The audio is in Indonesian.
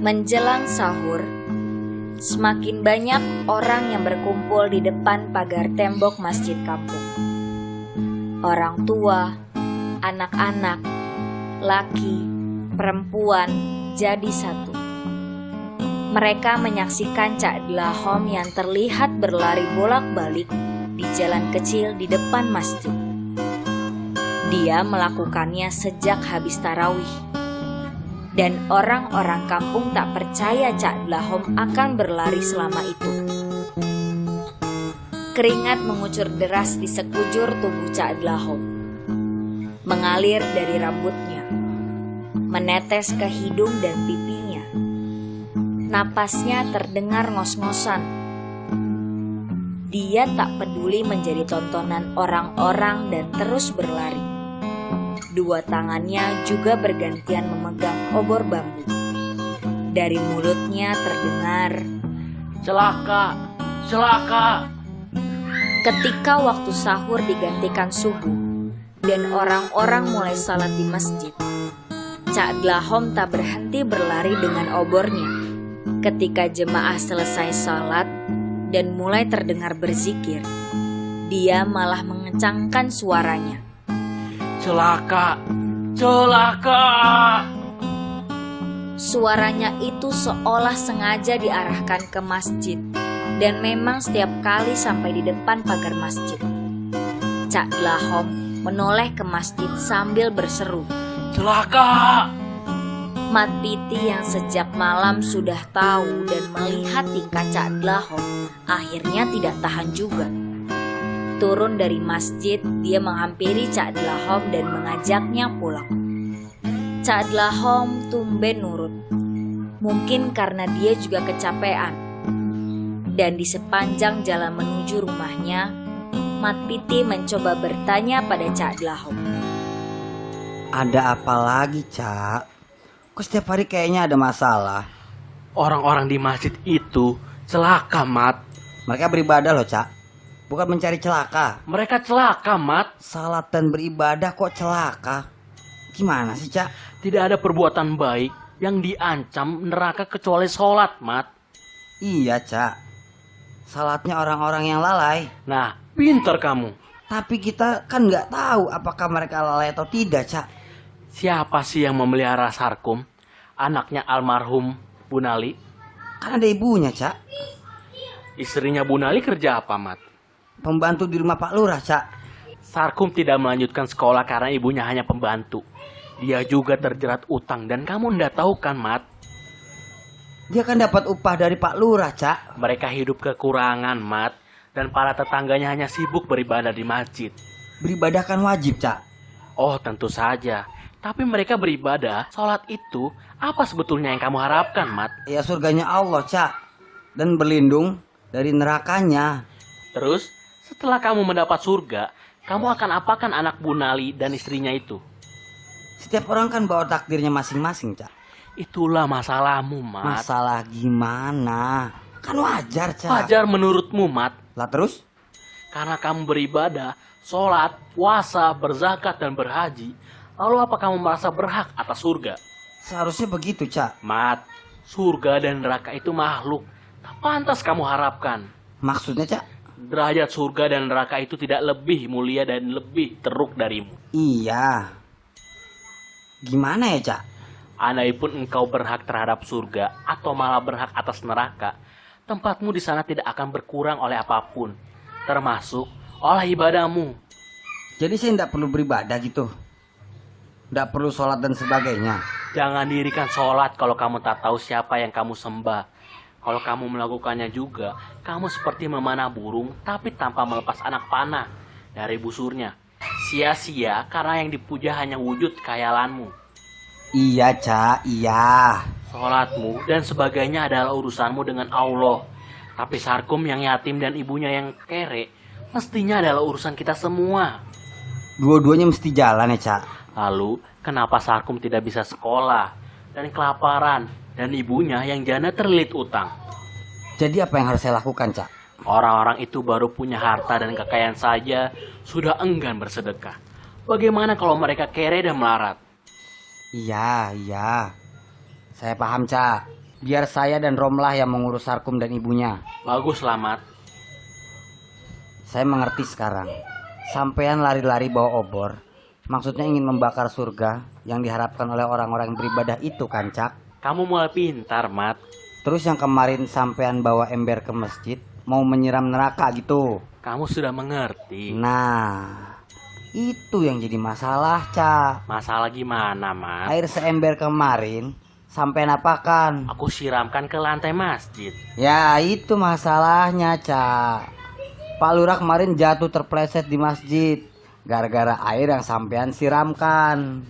Menjelang sahur, semakin banyak orang yang berkumpul di depan pagar tembok masjid kampung. Orang tua, anak-anak, laki, perempuan jadi satu. Mereka menyaksikan Cak Dlahom yang terlihat berlari bolak-balik di jalan kecil di depan masjid. Dia melakukannya sejak habis tarawih. Dan orang-orang kampung tak percaya Cak Dlahom akan berlari selama itu. Keringat mengucur deras di sekujur tubuh Cak Dlahom, mengalir dari rambutnya, menetes ke hidung dan pipinya. Napasnya terdengar ngos-ngosan. Dia tak peduli menjadi tontonan orang-orang dan terus berlari. Dua tangannya juga bergantian memegang obor bambu. Dari mulutnya terdengar, "Celaka, celaka." Ketika waktu sahur digantikan subuh dan orang-orang mulai salat di masjid, Cak Dlahom tak berhenti berlari dengan obornya. Ketika jemaah selesai salat dan mulai terdengar berzikir, dia malah mengencangkan suaranya. "Celaka, celaka." Suaranya itu seolah sengaja diarahkan ke masjid, dan memang setiap kali sampai di depan pagar masjid, Cak Dlahom menoleh ke masjid sambil berseru, "Celaka." Mat Piti yang sejak malam sudah tahu dan melihat tingkah Cak Dlahom akhirnya tidak tahan juga. Turun dari masjid, dia menghampiri Cak Dlahom dan mengajaknya pulang. Cak Dlahom tumben nurut, mungkin karena dia juga kecapean. Dan di sepanjang jalan menuju rumahnya, Mat Piti mencoba bertanya pada Cak Dlahom. "Ada apa lagi, Cak? Kok setiap hari kayaknya ada masalah?" Orang-orang di masjid itu celaka, Mat. Mereka beribadah loh, Cak. Bukan mencari celaka. Mereka celaka, Mat. Salat dan beribadah kok celaka? Gimana sih, Cak? Tidak ada perbuatan baik yang diancam neraka kecuali sholat, Mat. Iya, Cak. Salatnya orang-orang yang lalai. Nah, pinter kamu. Tapi kita kan nggak tahu apakah mereka lalai atau tidak, Cak. Siapa sih yang memelihara Sarkum? Anaknya almarhum Bunali? Kan ada ibunya, Cak. Istrinya Bunali kerja apa, Mat? Pembantu di rumah Pak Lurah, Cak. Sarkum tidak melanjutkan sekolah karena ibunya hanya pembantu. Dia juga terjerat utang dan kamu ndak tahu kan, Mat? Dia kan dapat upah dari Pak Lurah, Cak. Mereka hidup kekurangan, Mat. Dan para tetangganya hanya sibuk beribadah di masjid. Beribadah kan wajib, Cak. Oh, tentu saja. Tapi mereka beribadah, sholat itu, apa sebetulnya yang kamu harapkan, Mat? Ya surganya Allah, Cak. Dan berlindung dari nerakanya. Terus, setelah kamu mendapat surga, kamu akan apakan anak Bunali dan istrinya itu? Setiap orang kan bawa takdirnya masing-masing, Cak. Itulah masalahmu, Mat. Masalah gimana? Kan wajar, Cak. Wajar menurutmu, Mat. Lah terus? Karena kamu beribadah, sholat, puasa, berzakat, dan berhaji. Lalu apa kamu merasa berhak atas surga? Seharusnya begitu, Cak. Mat, surga dan neraka itu makhluk. Tak pantas kamu harapkan. Maksudnya, Cak? Derajat surga dan neraka itu tidak lebih mulia dan lebih teruk darimu. Iya. Gimana ya, Cak? Andaipun engkau berhak terhadap surga atau malah berhak atas neraka, tempatmu di sana tidak akan berkurang oleh apapun, termasuk oleh ibadahmu. Jadi saya tidak perlu beribadah gitu? Tidak perlu sholat dan sebagainya? Jangan dirikan sholat kalau kamu tak tahu siapa yang kamu sembah. Kalau kamu melakukannya juga, kamu seperti memanah burung tapi tanpa melepas anak panah dari busurnya. Sia-sia karena yang dipuja hanya wujud khayalanmu. Iya, Cak, iya. Sholatmu dan sebagainya adalah urusanmu dengan Allah. Tapi Sarkum yang yatim dan ibunya yang kere, mestinya adalah urusan kita semua. Dua-duanya mesti jalan ya, Cak. Lalu, kenapa Sarkum tidak bisa sekolah dan kelaparan dan ibunya yang janda terlilit utang? Jadi apa yang harus saya lakukan, Cak? Orang-orang itu baru punya harta dan kekayaan saja sudah enggan bersedekah. Bagaimana kalau mereka kere dan melarat? Iya. Saya paham, Cak. Biar saya dan Romlah yang mengurus Sarkum dan ibunya. Bagus, Mat. Saya mengerti sekarang. Sampean lari-lari bawa obor. Maksudnya ingin membakar surga yang diharapkan oleh orang-orang yang beribadah itu kan, Cak? Kamu mulai pintar, Mat. Terus yang kemarin sampean bawa ember ke masjid, mau menyiram neraka gitu. Kamu sudah mengerti. Nah, itu yang jadi masalah, Cak. Masalah gimana, Mat? Air seember kemarin, sampean apakan? Aku siramkan ke lantai masjid. Ya, itu masalahnya, Cak. Pak Lurah kemarin jatuh terpleset di masjid gara-gara air yang sampean siramkan.